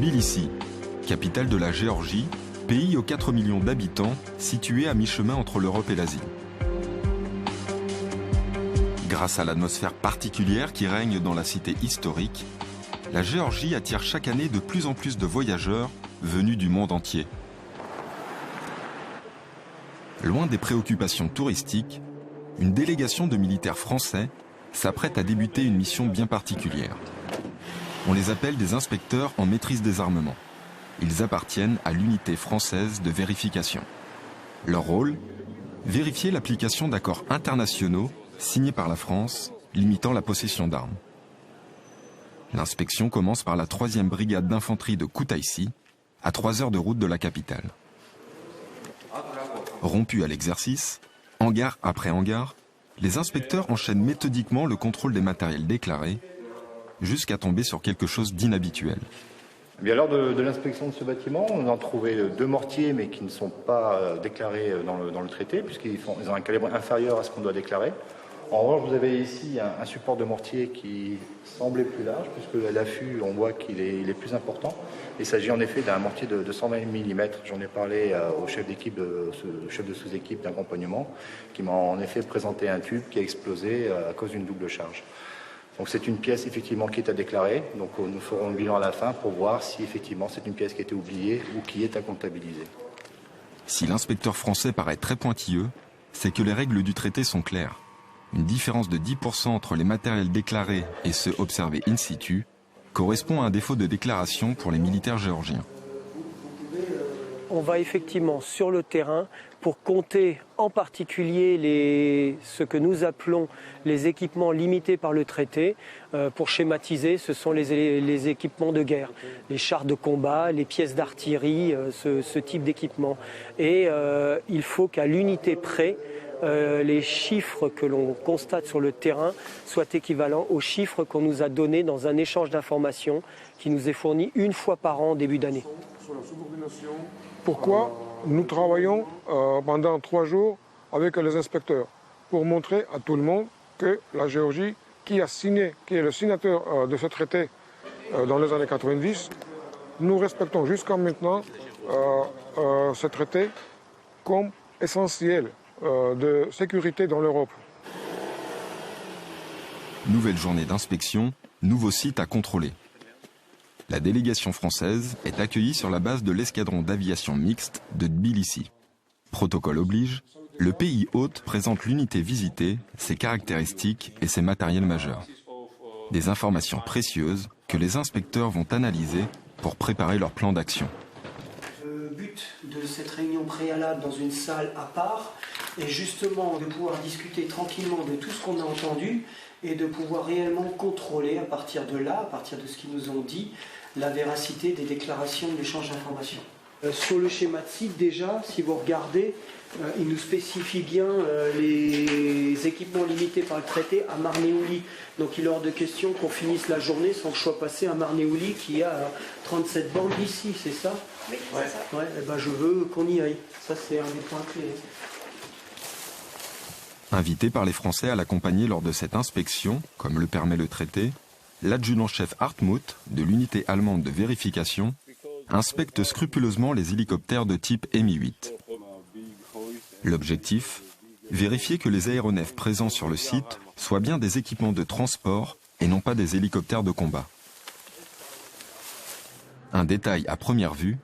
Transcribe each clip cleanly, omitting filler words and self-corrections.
Tbilissi, capitale de la Géorgie, pays aux 4 millions d'habitants, situé à mi-chemin entre l'Europe et l'Asie. Grâce à l'atmosphère particulière qui règne dans la cité historique, la Géorgie attire chaque année de plus en plus de voyageurs venus du monde entier. Loin des préoccupations touristiques, une délégation de militaires français s'apprête à débuter une mission bien particulière. On les appelle des inspecteurs en maîtrise des armements. Ils appartiennent à l'unité française de vérification. Leur rôle ? Vérifier l'application d'accords internationaux signés par la France, limitant la possession d'armes. L'inspection commence par la 3e brigade d'infanterie de Koutaïssi, à 3 heures de route de la capitale. Rompus à l'exercice, hangar après hangar, les inspecteurs enchaînent méthodiquement le contrôle des matériels déclarés, jusqu'à tomber sur quelque chose d'inhabituel. Bien, lors de l'inspection de ce bâtiment, on a trouvé 2 mortiers, mais qui ne sont pas déclarés dans le traité, puisqu'ils ont un calibre inférieur à ce qu'on doit déclarer. En revanche, vous avez ici un support de mortier qui semblait plus large, puisque l'affût, on voit qu'il est plus important. Il s'agit en effet d'un mortier de 120 mm. J'en ai parlé au chef de sous-équipe d'accompagnement, qui m'a en effet présenté un tube qui a explosé à cause d'une double charge. Donc c'est une pièce effectivement qui est à déclarer. Donc nous ferons le bilan à la fin pour voir si effectivement c'est une pièce qui a été oubliée ou qui est à comptabiliser. Si l'inspecteur français paraît très pointilleux, c'est que les règles du traité sont claires. Une différence de 10% entre les matériels déclarés et ceux observés in situ correspond à un défaut de déclaration pour les militaires géorgiens. On va effectivement sur le terrain pour compter en particulier ce que nous appelons les équipements limités par le traité. Pour schématiser, ce sont les équipements de guerre, les chars de combat, les pièces d'artillerie, ce type d'équipement. Et il faut qu'à l'unité près, les chiffres que l'on constate sur le terrain soient équivalents aux chiffres qu'on nous a donnés dans un échange d'informations qui nous est fourni 1 fois par an en début d'année. Pourquoi nous travaillons pendant 3 jours avec les inspecteurs? Pour montrer à tout le monde que la Géorgie, qui est le signateur de ce traité dans les années 90, nous respectons jusqu'à maintenant ce traité comme essentiel de sécurité dans l'Europe. Nouvelle journée d'inspection, nouveau site à contrôler. La délégation française est accueillie sur la base de l'escadron d'aviation mixte de Tbilissi. Protocole oblige, le pays hôte présente l'unité visitée, ses caractéristiques et ses matériels majeurs. Des informations précieuses que les inspecteurs vont analyser pour préparer leur plan d'action. Le but de cette réunion préalable dans une salle à part est justement de pouvoir discuter tranquillement de tout ce qu'on a entendu et de pouvoir réellement contrôler à partir de là, à partir de ce qu'ils nous ont dit, la véracité des déclarations d'échange d'informations. Sur le schéma de site, déjà, si vous regardez, il nous spécifie bien les équipements limités par le traité à Marneouli. Donc il est hors de question qu'on finisse la journée sans que je sois passé à Marneouli qui est à 37 bornes d'ici, c'est ça? Oui, c'est ça. Ouais, et ben je veux qu'on y aille. Ça, c'est un des points clés. Invité par les Français à l'accompagner lors de cette inspection, comme le permet le traité, l'adjudant-chef Hartmut, de l'unité allemande de vérification, inspecte scrupuleusement les hélicoptères de type Mi-8. L'objectif ? Vérifier que les aéronefs présents sur le site soient bien des équipements de transport et non pas des hélicoptères de combat. Un détail à première vue,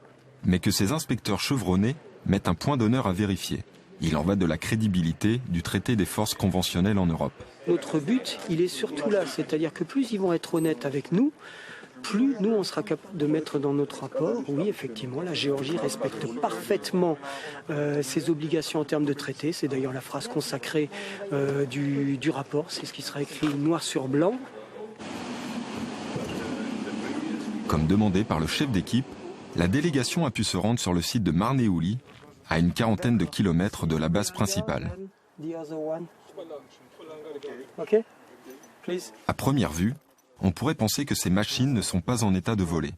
mais que ces inspecteurs chevronnés mettent un point d'honneur à vérifier. Il en va de la crédibilité du traité des forces conventionnelles en Europe. Notre but, il est surtout là, c'est-à-dire que plus ils vont être honnêtes avec nous, plus nous on sera capable de mettre dans notre rapport, oui effectivement la Géorgie respecte parfaitement ses obligations en termes de traité, c'est d'ailleurs la phrase consacrée du rapport, c'est ce qui sera écrit noir sur blanc. Comme demandé par le chef d'équipe, la délégation a pu se rendre sur le site de Marneouli, à une 40aine de kilomètres de la base principale. À première vue, on pourrait penser que ces machines ne sont pas en état de voler.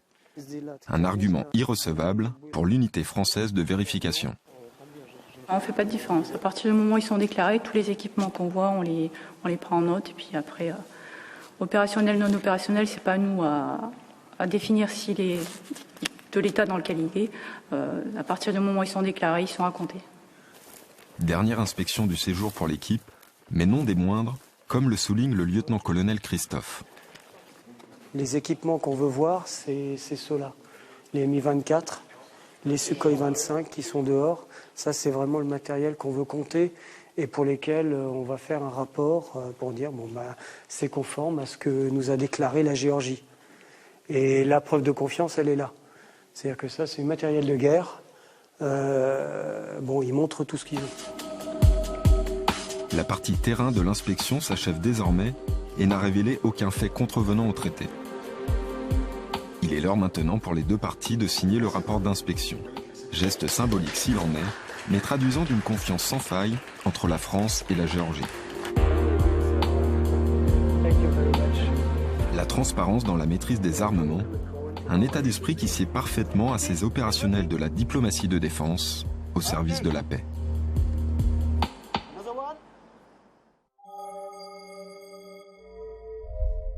Un argument irrecevable pour l'unité française de vérification. On ne fait pas de différence. À partir du moment où ils sont déclarés, tous les équipements qu'on voit, on les prend en note. Et puis après, opérationnel, non opérationnel, c'est pas à nous à à définir s'il est de l'état dans lequel il est. À partir du moment où ils sont déclarés, ils sont à compter. Dernière inspection du séjour pour l'équipe, mais non des moindres, comme le souligne le lieutenant-colonel Christophe. Les équipements qu'on veut voir, c'est ceux-là. Les Mi-24, les Sukhoi 25 qui sont dehors. Ça, c'est vraiment le matériel qu'on veut compter et pour lesquels on va faire un rapport pour dire c'est conforme à ce que nous a déclaré la Géorgie. Et la preuve de confiance, elle est là. C'est-à-dire que ça, c'est du matériel de guerre. Il montre tout ce qu'il veut. La partie terrain de l'inspection s'achève désormais et n'a révélé aucun fait contrevenant au traité. Il est l'heure maintenant pour les deux parties de signer le rapport d'inspection. Geste symbolique s'il en est, mais traduisant d'une confiance sans faille entre la France et la Géorgie. La transparence dans la maîtrise des armements, un état d'esprit qui sied parfaitement à ces opérationnels de la diplomatie de défense au service de la paix.